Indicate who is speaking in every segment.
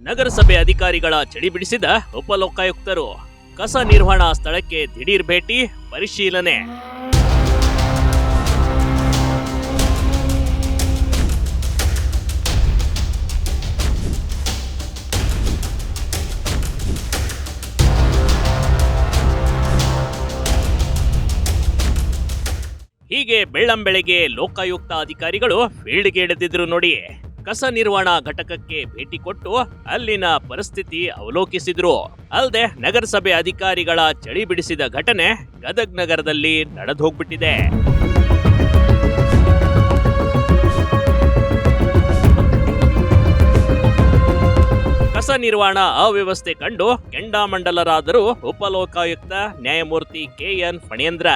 Speaker 1: ನಗರಸಭೆ ಅಧಿಕಾರಿಗಳ ಚಳಿ ಬಿಡಿಸಿದ ಉಪಲೋಕಾಯುಕ್ತರು. ಕಸ ನಿರ್ವಹಣಾ ಸ್ಥಳಕ್ಕೆ ದಿಢೀರ್ ಭೇಟಿ, ಪರಿಶೀಲನೆ. ಹೀಗೆ ಬೆಳ್ಳಂಬೆಳಗ್ಗೆ ಲೋಕಾಯುಕ್ತ ಅಧಿಕಾರಿಗಳು ಫೀಲ್ಡ್ಗೆ ಇಳಿದಿದ್ರು ನೋಡಿ. ಕಸ ನಿರ್ವಹಣಾ ಘಟಕಕ್ಕೆ ಭೇಟಿ ಕೊಟ್ಟು ಅಲ್ಲಿನ ಪರಿಸ್ಥಿತಿ ಅವಲೋಕಿಸಿದ್ರು. ಅಲ್ಲದೆ ನಗರಸಭೆ ಅಧಿಕಾರಿಗಳ ಚಳಿ ಬಿಡಿಸಿದ ಘಟನೆ ಗದಗ್ ನಗರದಲ್ಲಿ ನಡೆದು ಹೋಗ್ಬಿಟ್ಟಿದೆ. ಕಸ ನಿರ್ವಹಣಾ ಅವ್ಯವಸ್ಥೆ ಕಂಡು ಕೆಂಡಾಮಂಡಲರಾದರು ಉಪಲೋಕಾಯುಕ್ತ ನ್ಯಾಯಮೂರ್ತಿ KN ಫಣೇಂದ್ರ.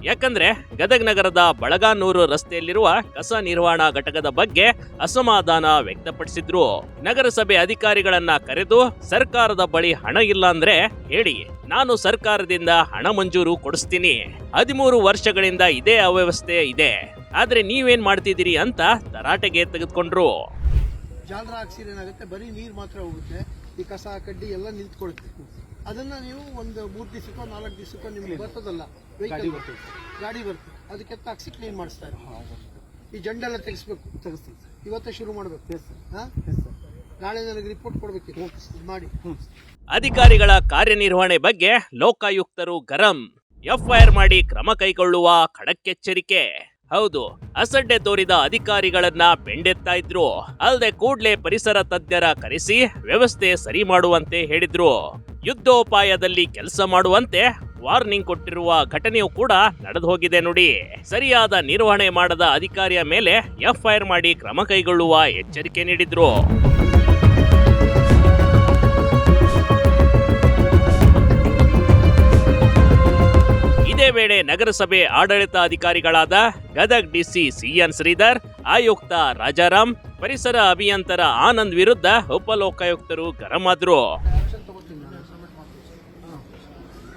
Speaker 1: ಯಾಕಂದ್ರೆ ಗದಗ್ ನಗರದ ಬಳಗಾನೂರು ರಸ್ತೆಯಲ್ಲಿರುವ ಕಸ ನಿರ್ವಹಣಾ ಘಟಕದ ಬಗ್ಗೆ ಅಸಮಾಧಾನ ವ್ಯಕ್ತಪಡಿಸಿದ್ರು. ನಗರಸಭೆ ಅಧಿಕಾರಿಗಳನ್ನ ಕರೆದು ಸರ್ಕಾರದ ಬಳಿ ಹಣ ಇಲ್ಲ ಅಂದ್ರೆ ಹೇಳಿ, ನಾನು ಸರ್ಕಾರದಿಂದ ಹಣ ಮಂಜೂರು ಕೊಡಿಸ್ತೀನಿ. 13 ವರ್ಷಗಳಿಂದ ಇದೇ ಅವ್ಯವಸ್ಥೆ ಇದೆ, ಆದ್ರೆ ನೀವೇನ್ ಮಾಡ್ತಿದ್ದೀರಿ ಅಂತ ತರಾಟೆಗೆ ತೆಗೆದುಕೊಂಡ್ರು.
Speaker 2: ಜಾಲರ ಹಾಕ್ಸಿದ್ರೆ ಏನಾಗುತ್ತೆ, ಬರೀ ನೀರು ಮಾತ್ರ ಹೋಗುತ್ತೆ, ಈ ಕಸ ಕಡ್ಡಿ ಎಲ್ಲ ನಿಂತ್ಕೊಳುತ್ತೆ. ಅದನ್ನ ನೀವು ಒಂದು 3 ದಿವಸಕ್ಕೋ 4 ದಿವಸಕ್ಕೋ ನಿಮ್ಗೆ ಬರ್ತದಲ್ಲ, ಗಾಡಿ ಬರ್ತದೆ, ಅದಕ್ಕೆ ಹಾಕ್ಸಿ ಕ್ಲೀನ್ ಮಾಡಿಸ್ತಾರೆ. ಈ ಜಂಡೆಲ್ಲ ತೆಗಿಸ್ತೀವಿ, ಇವತ್ತೇ ಶುರು ಮಾಡ್ಬೇಕು. ನಾಳೆ ನನಗೆ ರಿಪೋರ್ಟ್ ಕೊಡ್ಬೇಕು, ಮಾಡಿ.
Speaker 1: ಅಧಿಕಾರಿಗಳ ಕಾರ್ಯನಿರ್ವಹಣೆ ಬಗ್ಗೆ ಲೋಕಾಯುಕ್ತರು ಗರಂ. FIR ಮಾಡಿ ಕ್ರಮ ಕೈಗೊಳ್ಳುವ ಖಡಕ್ ಎಚ್ಚರಿಕೆ. ಹೌದು, ಅಸಡ್ಡೆ ತೋರಿದ ಅಧಿಕಾರಿಗಳನ್ನ ಬೆಂಡೆತ್ತಾ ಇದ್ರು. ಅಲ್ಲದೆ ಕೂಡ್ಲೆ ಪರಿಸರ ತಜ್ಞರ ಕರೆಸಿ ವ್ಯವಸ್ಥೆ ಸರಿ ಮಾಡುವಂತೆ ಹೇಳಿದ್ರು. ಯುದ್ಧೋಪಾಯದಲ್ಲಿ ಕೆಲಸ ಮಾಡುವಂತೆ ವಾರ್ನಿಂಗ್ ಕೊಟ್ಟಿರುವ ಘಟನೆಯೂ ಕೂಡ ನಡೆದು ಹೋಗಿದೆ ನೋಡಿ. ಸರಿಯಾದ ನಿರ್ವಹಣೆ ಮಾಡದ ಅಧಿಕಾರಿಯ ಮೇಲೆ FIR ಮಾಡಿ ಕ್ರಮ ಕೈಗೊಳ್ಳುವ ಎಚ್ಚರಿಕೆ ನೀಡಿದ್ರು. ಇದೇ ವೇಳೆ ನಗರಸಭೆ ಆಡಳಿತಾಧಿಕಾರಿಗಳಾದ ಗದಗ್ DC CN ಶ್ರೀಧರ್, ಆಯುಕ್ತ ರಾಜಾರಾಮ್, ಪರಿಸರ ಅಭಿಯಂತರ ಆನಂದ್ ವಿರುದ್ಧ ಉಪಲೋಕಾಯುಕ್ತರು ಗರಂ ಆದ್ರು.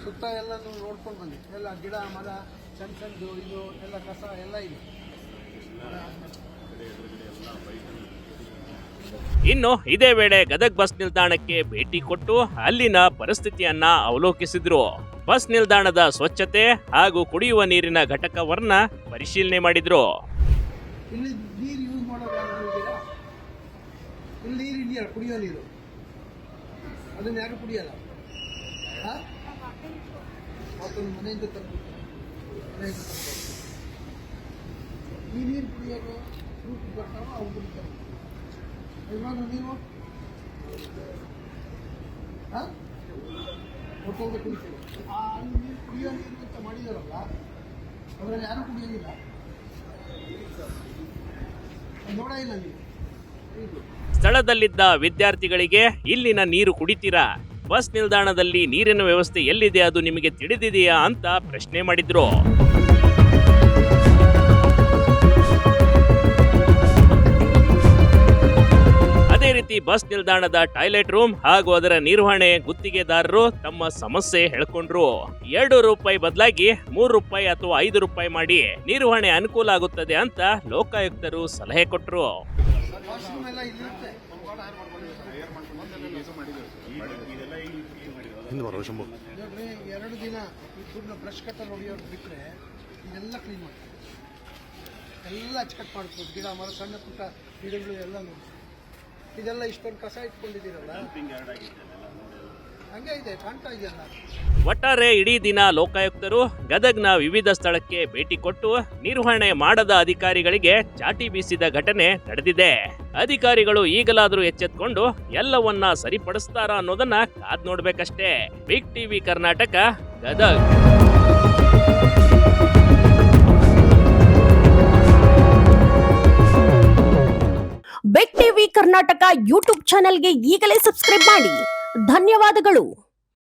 Speaker 2: ಸುತ್ತ ಎಲ್ಲ ನೋಡ್ಕೊಂಡು ಬನ್ನಿ, ಎಲ್ಲ ಗಿಡ ಮರ ಸಣ್ಣದು ಇದು ಎಲ್ಲ ಕಸ ಎಲ್ಲ ಇದೆ.
Speaker 1: ಇನ್ನು ಇದೇ ವೇಳೆ ಗದಗ್ ಬಸ್ ನಿಲ್ದಾಣಕ್ಕೆ ಭೇಟಿ ಕೊಟ್ಟು ಅಲ್ಲಿನ ಪರಿಸ್ಥಿತಿಯನ್ನ ಅವಲೋಕಿಸಿದ್ರು. ಬಸ್ ನಿಲ್ದಾಣದ ಸ್ವಚ್ಛತೆ ಹಾಗೂ ಕುಡಿಯುವ ನೀರಿನ ಘಟಕವನ್ನ ಪರಿಶೀಲನೆ ಮಾಡಿದ್ರು.
Speaker 2: ಇಲ್ಲಿ ನೀರು ಯೂಸ್ ಮಾಡೋದು, ಇಲ್ಲಿ ನೀರು ಇದೆಯಲ್ಲ, ಕುಡಿಯೋ ನೀರು, ಅದನ್ನ ಯಾರು ಕುಡಿಯಲ್ಲ. ಮನೆಯಿಂದ ಈ ನೀರು ಕುಡಿಯೋದು ಫ್ರೂಟ್ ಬರ್ತಾವ, ಅವು ಕುಡಿತಾವೆ. ಇವಾಗ ನೀವು ಹೋಟೆಲ್ಗೆ ಕುಡಿತೀವಿ, ಅಲ್ಲಿ ನೀರು ಕುಡಿಯೋ ನೀರು ಅಂತ ಮಾಡಿದಾರಲ್ಲ, ಅದರಲ್ಲಿ ಯಾರು ಕುಡಿಯೋದಿಲ್ಲ, ನೋಡ ಇಲ್ಲ ನೀವು.
Speaker 1: ಸ್ಥಳದಲ್ಲಿದ್ದ ವಿದ್ಯಾರ್ಥಿಗಳಿಗೆ ಇಲ್ಲಿನ ನೀರು ಕುಡಿತೀರಾ? ಬಸ್ ನಿಲ್ದಾಣದಲ್ಲಿ ನೀರಿನ ವ್ಯವಸ್ಥೆ ಎಲ್ಲಿದೆ, ಅದು ನಿಮಗೆ ತಿಳಿದಿದೆಯಾ ಅಂತ ಪ್ರಶ್ನೆ ಮಾಡಿದ್ರು. ಅದೇ ರೀತಿ ಬಸ್ ನಿಲ್ದಾಣದ ಟಾಯ್ಲೆಟ್ ರೂಮ್ ಹಾಗೂ ಅದರ ನಿರ್ವಹಣೆ ಗುತ್ತಿಗೆದಾರರು ತಮ್ಮ ಸಮಸ್ಯೆ ಹೇಳ್ಕೊಂಡ್ರು. 2 ರೂಪಾಯಿ ಬದಲಾಗಿ 3 ರೂಪಾಯಿ ಅಥವಾ 5 ರೂಪಾಯಿ ಮಾಡಿ ನಿರ್ವಹಣೆ ಅನುಕೂಲ ಆಗುತ್ತದೆ ಅಂತ ಲೋಕಾಯುಕ್ತರು ಸಲಹೆ ಕೊಟ್ರು.
Speaker 2: ನೋಡ್ರಿ, 2 ದಿನ ಇಬ್ಬರನ್ನ ಬ್ರಷ್ ಕಟ್ಟರ್ ಹೊಡಿಯೋದು ಬಿಟ್ಟರೆ ಇದೆಲ್ಲ ಕ್ಲೀನ್ ಮಾಡ್ತಾರೆ, ಎಲ್ಲ ಅಚ್ಚುಕಟ್ಟು ಮಾಡ್ಬೋದು. ಗಿಡ ಮರ ಸಣ್ಣ ಪುಟ್ಟ ಗಿಡಗಳು ಎಲ್ಲ ನೋಡಿ, ಇದೆಲ್ಲ ಇಷ್ಟೊಂದು ಕಸ ಇಟ್ಕೊಂಡಿದ್ದೀರಲ್ಲ, ಹಂಗೆ ಇದೆ, ಕಾಣ್ತಾ ಇದೆಯಲ್ಲ.
Speaker 1: ಒಟ್ಟಾರೆ ಇಡೀ ದಿನ ಲೋಕಾಯುಕ್ತರು ಗದಗ್ನ ವಿವಿಧ ಸ್ಥಳಕ್ಕೆ ಭೇಟಿ ಕೊಟ್ಟು ನಿರ್ವಹಣೆ ಮಾಡದ ಅಧಿಕಾರಿಗಳಿಗೆ ಚಾಟಿ ಬೀಸಿದ ಘಟನೆ ನಡೆದಿದೆ. ಅಧಿಕಾರಿಗಳು ಈಗಲಾದರೂ ಎಚ್ಚೆತ್ಕೊಂಡು ಎಲ್ಲವನ್ನ ಸರಿಪಡಿಸ್ತಾರಾ ಅನ್ನೋದನ್ನ ಕಾದ್ ನೋಡ್ಬೇಕಷ್ಟೇ. Big TV Karnataka, Gadag.
Speaker 3: Big TV Karnataka YouTube ಚಾನೆಲ್ಗೆ ಈಗಲೇ ಸಬ್ಸ್ಕ್ರೈಬ್ ಮಾಡಿ. ಧನ್ಯವಾದಗಳು.